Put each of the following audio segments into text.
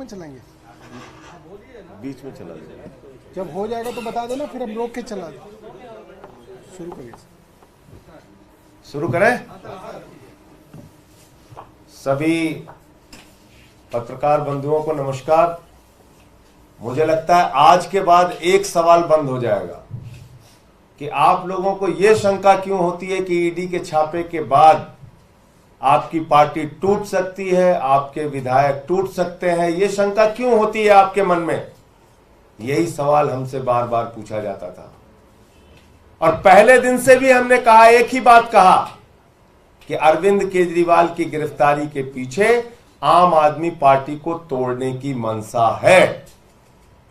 चलाएंगे? बीच में चला देंगे। जब हो जाएगा तो बता देना, फिर हम रोक के चला दें। शुरू करिए। शुरू करें। सभी पत्रकार बंधुओं को नमस्कार। मुझे लगता है आज के बाद एक सवाल बंद हो जाएगा कि आप लोगों को यह शंका क्यों होती है कि ईडी के छापे के बाद आपकी पार्टी टूट सकती है, आपके विधायक टूट सकते हैं। यह शंका क्यों होती है आपके मन में? यही सवाल हमसे बार बार पूछा जाता था और पहले दिन से भी हमने कहा, एक ही बात कहा कि अरविंद केजरीवाल की गिरफ्तारी के पीछे आम आदमी पार्टी को तोड़ने की मंशा है।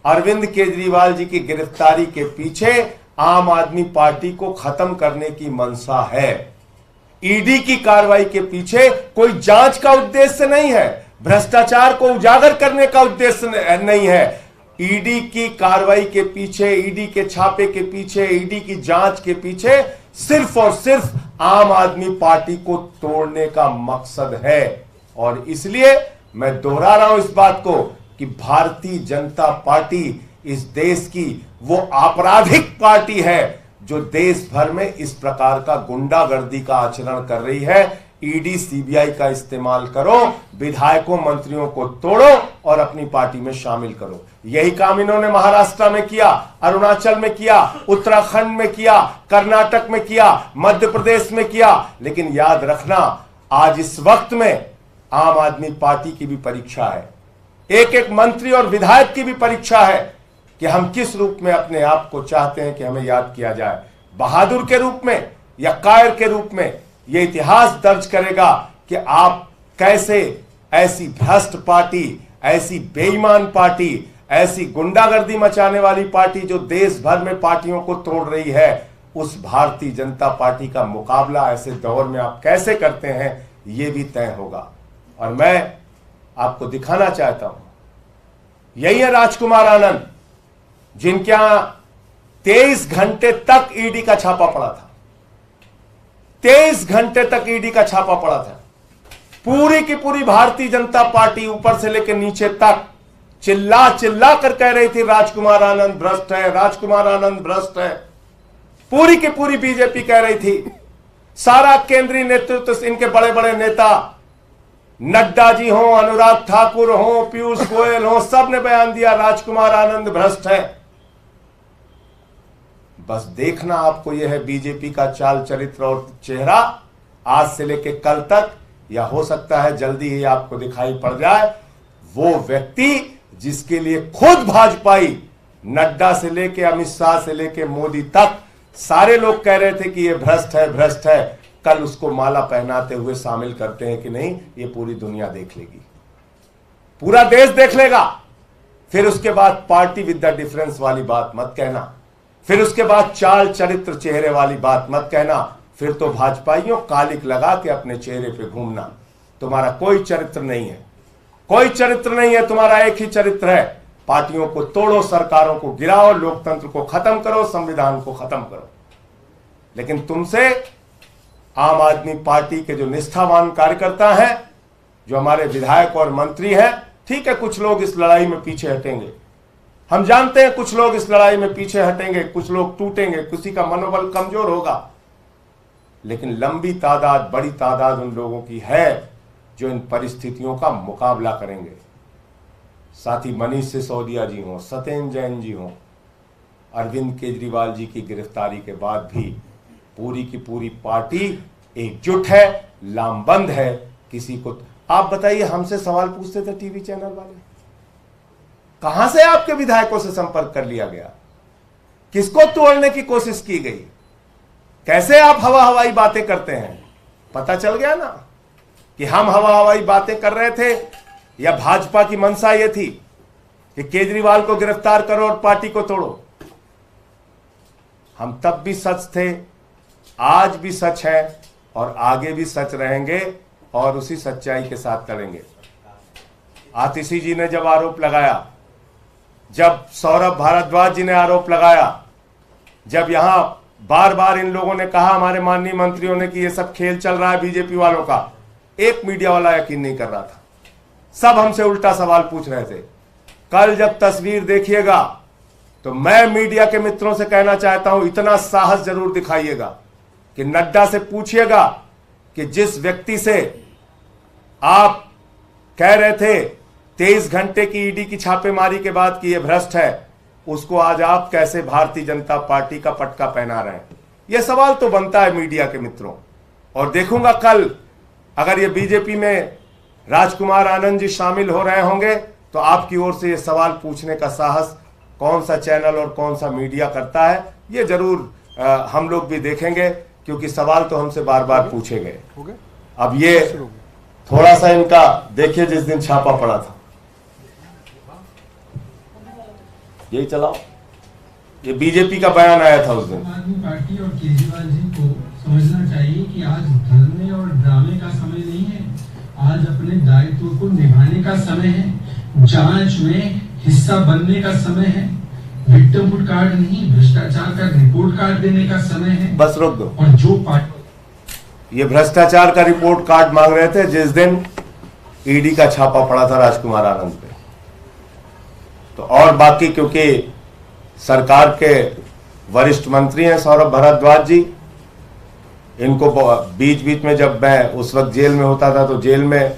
अरविंद केजरीवाल जी की गिरफ्तारी के पीछे आम आदमी पार्टी को खत्म करने की मंशा है। ईडी की कार्रवाई के पीछे कोई जांच का उद्देश्य नहीं है, भ्रष्टाचार को उजागर करने का उद्देश्य नहीं है। ईडी की कार्रवाई के पीछे, ईडी के छापे के पीछे, ईडी की जांच के पीछे सिर्फ और सिर्फ आम आदमी पार्टी को तोड़ने का मकसद है। और इसलिए मैं दोहरा रहा हूं इस बात को कि भारतीय जनता पार्टी इस देश की वो आपराधिक पार्टी है जो देश भर में इस प्रकार का गुंडागर्दी का आचरण कर रही है। ईडी सीबीआई का इस्तेमाल करो, विधायकों मंत्रियों को तोड़ो और अपनी पार्टी में शामिल करो। यही काम इन्होंने महाराष्ट्र में किया, अरुणाचल में किया, उत्तराखंड में किया, कर्नाटक में किया, मध्य प्रदेश में किया। लेकिन याद रखना, आज इस वक्त में आम आदमी पार्टी की भी परीक्षा है, एक एक मंत्री और विधायक की भी परीक्षा है कि हम किस रूप में अपने आप को चाहते हैं कि हमें याद किया जाए, बहादुर के रूप में या कायर के रूप में। यह इतिहास दर्ज करेगा कि आप कैसे ऐसी भ्रष्ट पार्टी, ऐसी बेईमान पार्टी, ऐसी गुंडागर्दी मचाने वाली पार्टी जो देश भर में पार्टियों को तोड़ रही है, उस भारतीय जनता पार्टी का मुकाबला ऐसे दौर में आप कैसे करते हैं, यह भी तय होगा। और मैं आपको दिखाना चाहता हूं, यही है राजकुमार आनंद, जिनके यहां 23 घंटे तक ईडी का छापा पड़ा था। 23 घंटे तक ईडी का छापा पड़ा था। पूरी की पूरी भारतीय जनता पार्टी ऊपर से लेकर नीचे तक चिल्ला चिल्ला कर कह रही थी राजकुमार आनंद भ्रष्ट है, राजकुमार आनंद भ्रष्ट है। पूरी की पूरी बीजेपी कह रही थी। सारा केंद्रीय नेतृत्व, इनके बड़े बड़े नेता नड्डा जी हो, अनुराग ठाकुर हो, पीयूष गोयल हो, सब ने बयान दिया राजकुमार आनंद भ्रष्ट है। बस देखना आपको यह है बीजेपी का चाल चरित्र और चेहरा आज से लेकर कल तक, या हो सकता है जल्दी ही आपको दिखाई पड़ जाए, वो व्यक्ति जिसके लिए खुद भाजपाई नड्डा से लेकर अमित शाह से लेकर मोदी तक सारे लोग कह रहे थे कि यह भ्रष्ट है, भ्रष्ट है, कल उसको माला पहनाते हुए शामिल करते हैं कि नहीं, ये पूरी दुनिया देख लेगी, पूरा देश देख लेगा। फिर उसके बाद पार्टी विद द डिफरेंस वाली बात मत कहना, फिर उसके बाद चाल चरित्र चेहरे वाली बात मत कहना। फिर तो भाजपाइयों कालिक लगा के अपने चेहरे पे घूमना। तुम्हारा कोई चरित्र नहीं है, कोई चरित्र नहीं है, तुम्हारा एक ही चरित्र है, पार्टियों को तोड़ो, सरकारों को गिराओ, लोकतंत्र को खत्म करो, संविधान को खत्म करो। लेकिन तुमसे आम आदमी पार्टी के जो निष्ठावान कार्यकर्ता हैं, जो हमारे विधायक और मंत्री हैं, ठीक है कुछ लोग इस लड़ाई में पीछे हटेंगे, हम जानते हैं कुछ लोग इस लड़ाई में पीछे हटेंगे, कुछ लोग टूटेंगे, किसी का मनोबल कमजोर होगा, लेकिन लंबी तादाद, बड़ी तादाद उन लोगों की है जो इन परिस्थितियों का मुकाबला करेंगे। साथी मनीष सिसोदिया जी हों, सत्येंद्र जैन जी हों, अरविंद केजरीवाल जी की गिरफ्तारी के बाद भी पूरी की पूरी पार्टी एकजुट है, लामबंद है। किसी को आप बताइए, हमसे सवाल पूछते थे टीवी चैनल वाले, कहां से आपके विधायकों से संपर्क कर लिया गया, किसको तोड़ने की कोशिश की गई, कैसे आप हवा हवाई बातें करते हैं? पता चल गया ना कि हम हवा हवाई बातें कर रहे थे, या भाजपा की मंशा यह थी कि केजरीवाल को गिरफ्तार करो और पार्टी को तोड़ो। हम तब भी सच थे, आज भी सच है और आगे भी सच रहेंगे और उसी सच्चाई के साथ लड़ेंगे। आतिशी जी ने जब आरोप लगाया, जब सौरभ भारद्वाज जी ने आरोप लगाया, जब यहां बार बार इन लोगों ने कहा, हमारे माननीय मंत्रियों ने, कि ये सब खेल चल रहा है बीजेपी वालों का, एक मीडिया वाला यकीन नहीं कर रहा था। सब हमसे उल्टा सवाल पूछ रहे थे। कल जब तस्वीर देखिएगा तो मैं मीडिया के मित्रों से कहना चाहता हूं, इतना साहस जरूर दिखाइएगा कि नड्डा से पूछिएगा कि जिस व्यक्ति से आप कह रहे थे 23 घंटे की ईडी की छापेमारी के बाद कि यह भ्रष्ट है, उसको आज आप कैसे भारतीय जनता पार्टी का पटका पहना रहे हैं। यह सवाल तो बनता है मीडिया के मित्रों। और देखूंगा कल अगर ये बीजेपी में राजकुमार आनंद जी शामिल हो रहे होंगे तो आपकी ओर से ये सवाल पूछने का साहस कौन सा चैनल और कौन सा मीडिया करता है, ये जरूर हम लोग भी देखेंगे, क्योंकि सवाल तो हमसे बार बार पूछे गए। अब ये थोड़ा सा इनका देखिए, जिस दिन छापा पड़ा था, यही चलाओ, ये बीजेपी का बयान आया था उस दिन। आम आदमी पार्टी और केजरीवाल जी को समझना चाहिए कि आज धरने और ड्रामे का समय नहीं है, आज अपने दायित्व को निभाने का समय है, जांच में हिस्सा बनने का समय है, विक्टिमहुड कार्ड नहीं, भ्रष्टाचार का रिपोर्ट कार्ड देने का समय है। बस रोक दो। और जो पार्टी ये भ्रष्टाचार का रिपोर्ट कार्ड मांग रहे थे जिस दिन ईडी का छापा पड़ा था राजकुमार आनंद पे। तो और बाकी क्योंकि सरकार के वरिष्ठ मंत्री हैं सौरभ भारद्वाज जी, इनको बीच बीच में जब मैं उस वक्त जेल में होता था तो जेल में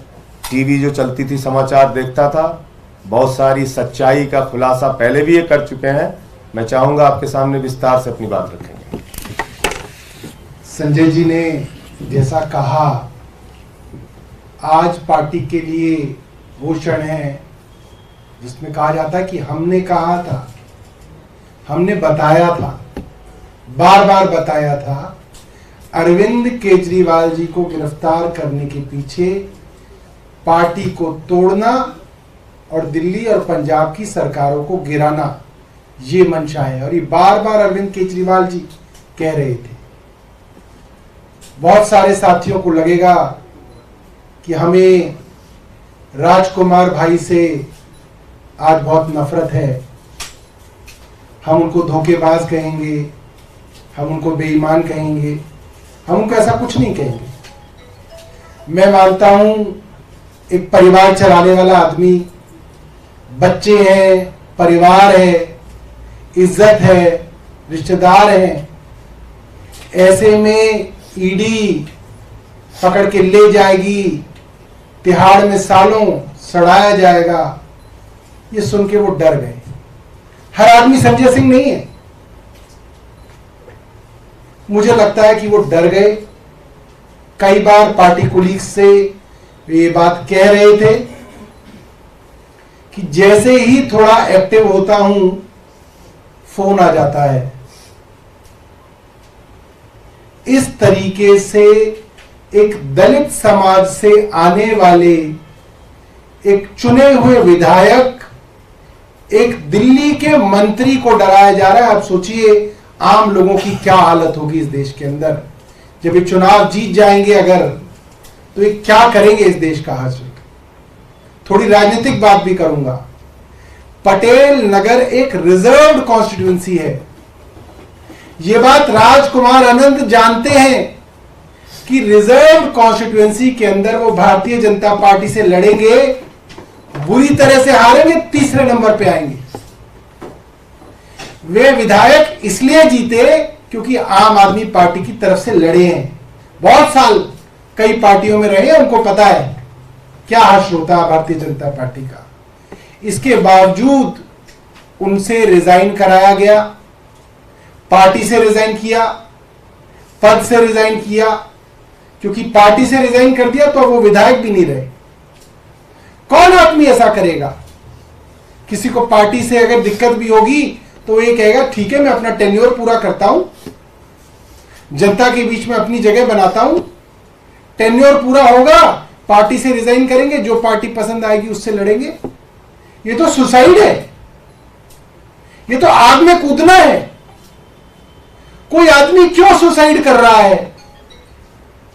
टीवी जो चलती थी समाचार देखता था, बहुत सारी सच्चाई का खुलासा पहले भी ये कर चुके हैं। मैं चाहूंगा आपके सामने विस्तार से अपनी बात रखेंगे। संजय जी ने जैसा कहा, आज पार्टी के लिए वो क्षण है जिसमें कहा जाता है कि हमने कहा था, हमने बताया था, बार बार बताया था, अरविंद केजरीवाल जी को गिरफ्तार करने के पीछे पार्टी को तोड़ना और दिल्ली और पंजाब की सरकारों को गिराना ये मंशा है। और ये बार बार अरविंद केजरीवाल जी कह रहे थे। बहुत सारे साथियों को लगेगा कि हमें राजकुमार भाई से आज बहुत नफरत है, हम उनको धोखेबाज कहेंगे, हम उनको बेईमान कहेंगे, हम उनको ऐसा कुछ नहीं कहेंगे। मैं मानता हूं एक परिवार चलाने वाला आदमी, बच्चे हैं, परिवार है, इज्जत है, रिश्तेदार हैं, ऐसे में ईडी पकड़ के ले जाएगी, तिहाड़ में सालों सड़ाया जाएगा, ये सुन के वो डर गए। हर आदमी संजय सिंह नहीं है, मुझे लगता है कि वो डर गए। कई बार पार्टी कुलीग से ये बात कह रहे थे कि जैसे ही थोड़ा एक्टिव होता हूं फोन आ जाता है। इस तरीके से एक दलित समाज से आने वाले एक चुने हुए विधायक, एक दिल्ली के मंत्री को डराया जा रहा है। आप सोचिए आम लोगों की क्या हालत होगी इस देश के अंदर जब ये चुनाव जीत जाएंगे अगर, तो ये क्या करेंगे इस देश का हाल। थोड़ी राजनीतिक बात भी करूंगा। पटेल नगर एक रिजर्व्ड कॉन्स्टिट्यूएंसी है। ये बात राजकुमार आनंद जानते हैं कि रिजर्व्ड कॉन्स्टिट्यूएंसी के अंदर वो भारतीय जनता पार्टी से लड़ेंगे, बुरी तरह से हारेंगे, तीसरे नंबर पे आएंगे। वे विधायक इसलिए जीते क्योंकि आम आदमी पार्टी की तरफ से लड़े हैं, बहुत साल कई पार्टियों में रहे, उनको पता है क्या हश्र होता है भारतीय जनता पार्टी का। इसके बावजूद उनसे रिजाइन कराया गया, पार्टी से रिजाइन किया, पद से रिजाइन किया, क्योंकि पार्टी से रिजाइन कर दिया तो वो विधायक भी नहीं रहे। कौन आदमी ऐसा करेगा? किसी को पार्टी से अगर दिक्कत भी होगी तो ये कहेगा ठीक है मैं अपना टेन्योर पूरा करता हूं, जनता के बीच में अपनी जगह बनाता हूं, टेन्योर पूरा होगा, पार्टी से रिजाइन करेंगे, जो पार्टी पसंद आएगी उससे लड़ेंगे। ये तो सुसाइड है, ये तो आग में कूदना है। कोई आदमी क्यों सुसाइड कर रहा है?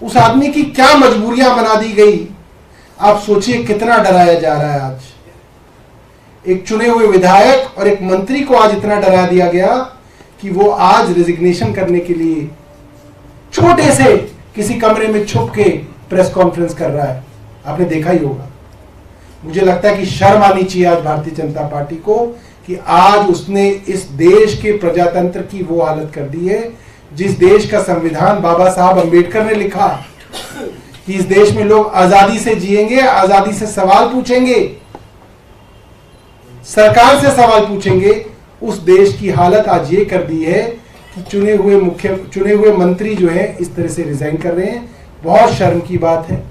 उस आदमी की क्या मजबूरियां बना दी गई? आप सोचिए कितना डराया जा रहा है। आज एक चुने हुए विधायक और एक मंत्री को आज इतना डरा दिया गया कि वो आज रेजिग्नेशन करने के लिए छोटे से किसी कमरे में छुप के प्रेस कॉन्फ्रेंस कर रहा है। आपने देखा ही होगा। मुझे लगता है कि शर्म आनी चाहिए आज भारतीय जनता पार्टी को कि आज उसने इस देश के प्रजातंत्र की वो हालत कर दी है जिस देश का संविधान बाबा साहब अंबेडकर ने लिखा कि इस देश में लोग आजादी से जिएंगे, आजादी से सवाल पूछेंगे, सरकार से सवाल पूछेंगे। उस देश की हालत आज ये कर दी है कि चुने हुए मंत्री जो है इस तरह से रिजाइन कर रहे हैं। बहुत शर्म की बात है।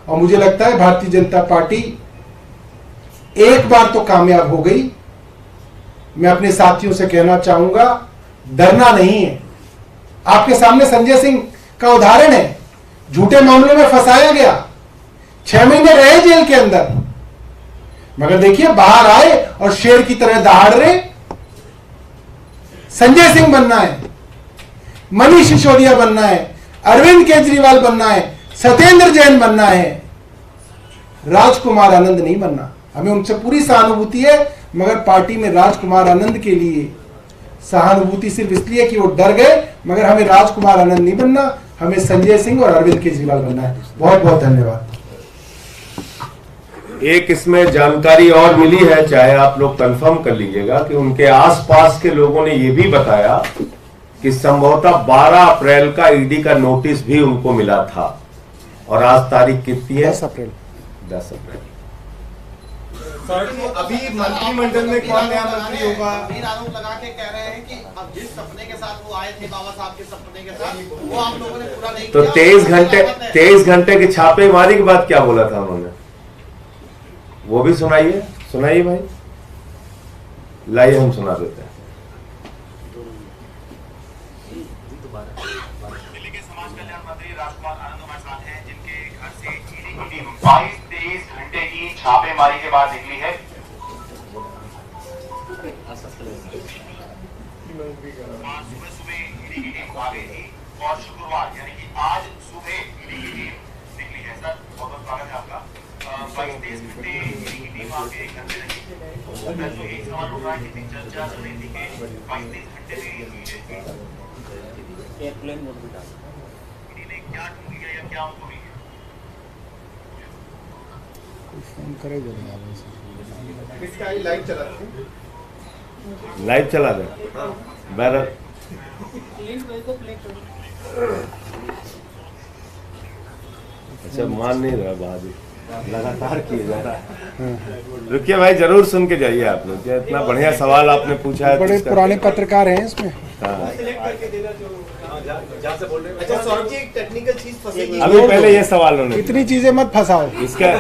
और मुझे लगता है भारतीय जनता पार्टी एक बार तो कामयाब हो गई। मैं अपने साथियों से कहना चाहूंगा, डरना नहीं है। आपके सामने संजय सिंह का उदाहरण है, झूठे मामले में फंसाया गया, 6 महीने रहे जेल के अंदर, मगर देखिए बाहर आए और शेर की तरह दहाड़ रहे। संजय सिंह बनना है, मनीष सिसोदिया बनना है, अरविंद केजरीवाल बनना है, सत्येंद्र जैन बनना है, राजकुमार आनंद नहीं बनना। हमें उनसे पूरी सहानुभूति है, मगर पार्टी में राजकुमार आनंद के लिए सहानुभूति सिर्फ इसलिए कि वो डर गए, मगर हमें राजकुमार आनंद नहीं बनना, हमें संजय सिंह और अरविंद केजरीवाल बनना है। बहुत बहुत धन्यवाद। एक इसमें जानकारी और मिली है, चाहे आप लोग कंफर्म कर लीजिएगा, कि उनके आसपास के लोगों ने यह भी बताया कि संभवतः 12 अप्रैल का ईडी का नोटिस भी उनको मिला था। और आज तारीख कितनी है? 10 अप्रैल। 10 अप्रैल। अभी मंत्रिमंडल में कौन नया मंत्री होगा? आरोप लगा के कह रहे हैं कि अब जिस सपने के साथ वो आए थे बाबा साहब के सपने के साथ, वो आप लोगों ने पूरा नहीं तो किया। 23 घंटे की छापेमारी के बाद क्या बोला था उन्होंने, वो भी सुनाइए। सुनाइए भाई, लाइए हम सुना देते हैं। दिल्ली के समाज कल्याण मंत्री राजकुमार आनंद हमारे साथ हैं, जिनके घर से ईडी की टीम 22-23 घंटे की छापेमारी के बाद निकली है। सुबह सुबह ईडी की टीम आ गई थी और शुक्रवार यानी कि आज सुबह ईडी की टीम निकली है। सर बहुत बहुत स्वागत है आपका। 22-23 घंटे ईडी की टीम आपके घर पे रही। तो एक सवाल उठ रहा है, कितनी चर्चा चल रही थी कि 22-23 घंटे में ईडी ने क्या ढूंढ लिया या क्या उनको मिल गया? इसका लाइव चला था। लाइव चला दे बैरर। अच्छा, मान नहीं रहा, बहादुर लगातार किए जा रहा है। रुकिए भाई, जरूर सुन के जाइए आप लोग। इतना बढ़िया सवाल आपने पूछा है। बड़े पुराने पत्रकार हैं इसमें। हाँ। अच्छा सौरभ जी, एक टेक्निकल चीज फंसेगी। अभी पहले ये सवाल होने इतनी चीजें मत फंसाओ, इसका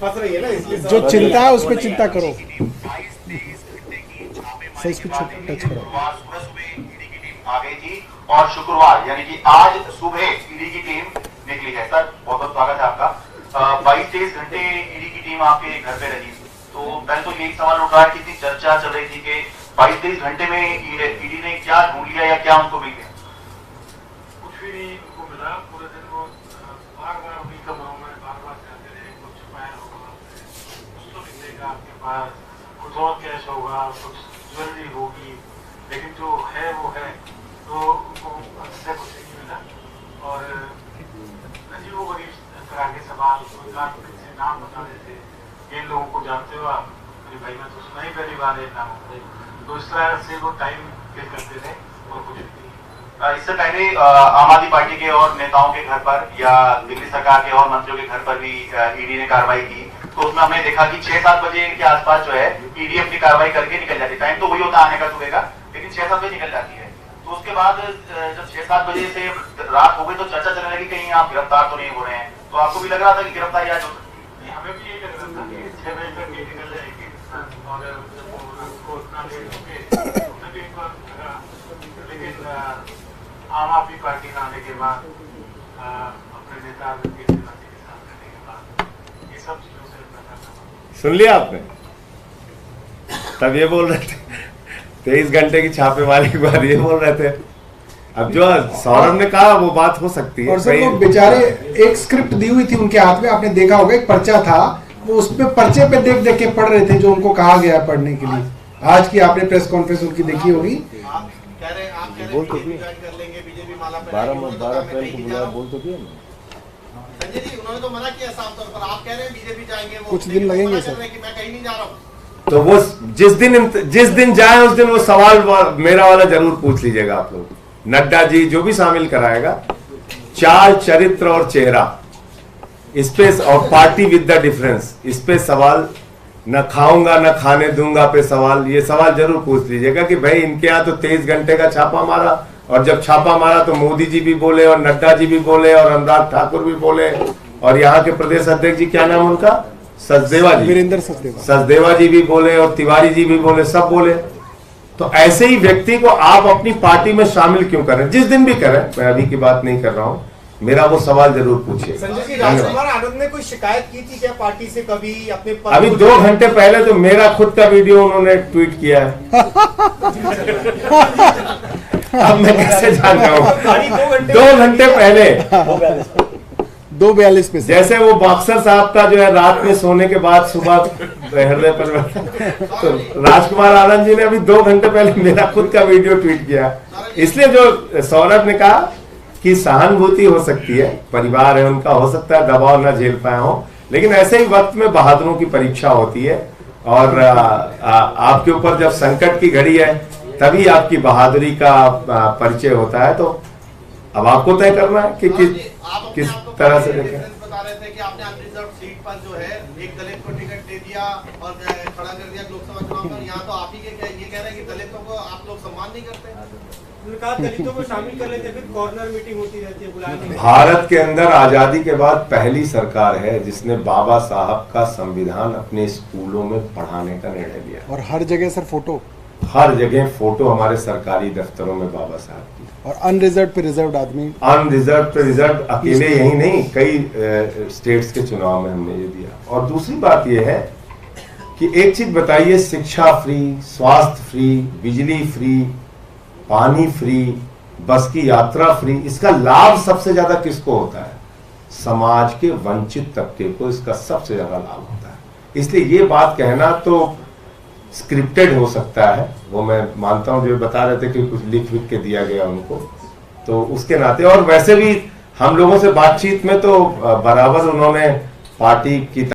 फंस रही है ना, इसलिए जो चिंता है उस पर चिंता करो। 22-23 घंटे की छापेमारी सही, इस पे के टच बाद करो। सुबह सुबह ईडी की टीम आ गई थी और शुक्रवार यानी कि आज सुबह ईडी की टीम निकली है। सर बहुत बहुत स्वागत है आपका। 22-23 घंटे ईडी की टीम आपके घर पे रही। तो पहले तो यही सवाल उठ रहा है, कितनी चर्चा चल रही थी कि 22-23 घंटे में ईडी ने क्या ढूंढ लिया या क्या उनको मिल गया? कुछ भी नहीं उनको मिला। पूरे दिन वो बार बार उन्हीं कमरों में बार बार जाते रहे, कुछ छुपाया होगा, कुछ तो निकलेगा आपके पास, कुछ और कैश होगा, कुछ ज्वेलरी होगी, लेकिन जो है वो है। तो उनको अंततः कुछ नहीं मिला। और अजीबो गरीब तरह के सवाल, कोई कार्मिक से नाम बता देते, इन लोगों को जानते हो आप? अरे भाई मैं तो सुना ही पहली बार है नाम। तो इस तरह से वो टाइम किल करते थे और कुछ नहीं। इससे पहले आम आदमी पार्टी के और नेताओं के घर पर या दिल्ली सरकार के और मंत्रियों के घर पर भी ईडी ने कार्रवाई की। तो उसमें हमने देखा कि 6-7 बजे के आसपास जो है ईडी अपनी कार्रवाई करके निकल जाती है। टाइम तो वही होता आने का सुबह का, लेकिन 6-7 बजे निकल जाती है। तो उसके बाद जब 6-7 बजे से रात हो गई तो चर्चा चलने लगी कहीं आप गिरफ्तार तो नहीं हो रहे हैं। तो आपको भी लग रहा था कि गिरफ्तारी आज हो सकती है? हमें भी यही लग रहा था कि 6 बजे तक ये निकल जाएगी और जब वो उसको उतना लेट हो गए तो उन्हें भी एक बार लगा। लेकिन आम आदमी पार्टी का आने के बाद अपने नेता अरविंद केजरीवाल जी के साथ करने के बाद ये सब चीजों से पता चला। सुन लिया आपने? तब ये बोल रहे थे 23 घंटे की छापेमारी के बाद ये बोल रहे थे। अब जो सौरभ ने कहा वो बात हो सकती है। और सर वो बेचारे एक स्क्रिप्ट दी हुई थी उनके हाथ में, आपने देखा होगा, एक पर्चा था, वो उसपे पर्चे पे देख देख के पढ़ रहे थे जो उनको कहा गया पढ़ने के लिए। आज की आपने प्रेस कॉन्फ्रेंस उनकी देखी होगी। आप कह रहे हैं बीजेपी ज्वाइन कर लेंगे, बीजेपी माला पे 12 अप्रैल को बुलाया, बोल तो दिया। संजय जी उन्होंने तो मना किया साफ तौर पर, आप कह रहे हैं बीजेपी जाएंगे, वो कुछ दिन लगेंगे मना सर। कर रहे हैं कि मैं कहीं नहीं जा रहा हूँ। तो वो जिस दिन जाए उस दिन वो सवाल मेरा वाला जरूर पूछ लीजिएगा आप लोग। नड्डा जी जो भी शामिल कराएगा, चाल, चरित्र और चेहरा, इस पे और पार्टी विद द डिफरेंस, इस पे सवाल, न खाऊंगा न खाने दूंगा पे सवाल, ये सवाल जरूर पूछ लीजिएगा कि भाई इनके यहाँ तो 23 घंटे का छापा मारा, और जब छापा मारा तो मोदी जी भी बोले और नड्डा जी भी बोले और अनुराग ठाकुर भी बोले, और यहाँ के प्रदेश अध्यक्ष जी क्या नाम उनका, सचदेवा जी, वीरेंद्र सचदेवा जी भी बोले और तिवारी जी भी बोले, सब बोले। तो ऐसे ही व्यक्ति को आप अपनी पार्टी में शामिल क्यों करें? जिस दिन भी करें, मैं अभी की बात नहीं कर रहा हूं, मेरा वो सवाल जरूर पूछिए। संजय जी, राजकुमार आनंद ने कोई शिकायत की थी क्या पार्टी से कभी अपने पद अभी को 2 घंटे पहले तो मेरा खुद का वीडियो उन्होंने ट्वीट किया है। अब मैं कैसे जान रहा हूँ? 2 घंटे पहले 2:42 पे जैसे वो बॉक्सर साहब का जो है रात में सोने के बाद सुबह हृदय परिवर्तन, तो राजकुमार आनंद जी ने अभी 2 घंटे पहले मेरा खुद का वीडियो ट्वीट किया। इसलिए जो सौरभ ने कहा कि सहानुभूति हो सकती है, परिवार है उनका, हो सकता है दबाव न झेल पाए हो, लेकिन ऐसे ही वक्त में बहादुरों की परीक्षा होती है, और आपके ऊपर जब संकट की घड़ी है तभी आपकी बहादुरी का परिचय होता है। तो अब आपको तय करना है कि किस तरह से देखें। बता रहे थे कि आपने अनरिजर्व सीट पर जो है एक दलित को टिकट दे दिया और खड़ा कर दिया लोकसभा चुनाव में, यहाँ तो आप ही ये कह रहे हैं कि दलितों को आप लोग सम्मान नहीं करते। उन्होंने कहा दलितों को शामिल कर लेते, फिर कॉर्नर मीटिंग होती रहती है, बुलाया नहीं। भारत के अंदर आजादी के बाद पहली सरकार है जिसने बाबा साहब का संविधान अपने स्कूलों में पढ़ाने का निर्णय लिया, और हर जगह सर फोटो, हर जगह फोटो हमारे सरकारी दफ्तरों में बाबा साहब की। और अनरिजर्व पे रिजर्व आदमी, अनरिजर्व पे रिजर्व अकेले यही नहीं, कई स्टेट्स के चुनाव में हमने ये दिया। और दूसरी बात ये है कि एक चीज बताइए, शिक्षा फ्री, स्वास्थ्य फ्री, बिजली फ्री, पानी फ्री, बस की यात्रा फ्री, इसका लाभ सबसे ज्यादा किसको होता है? समाज के वंचित तबके को इसका सबसे ज्यादा लाभ होता है। इसलिए ये बात कहना तो स्क्रिप्टेड हो सकता है, वो मैं मानता हूं, जो बता रहे थे कि कुछ लिख के दिया गया उनको, तो उसके नाते, और वैसे भी हम लोगों से बातचीत में तो बराबर उन्होंने पार्टी की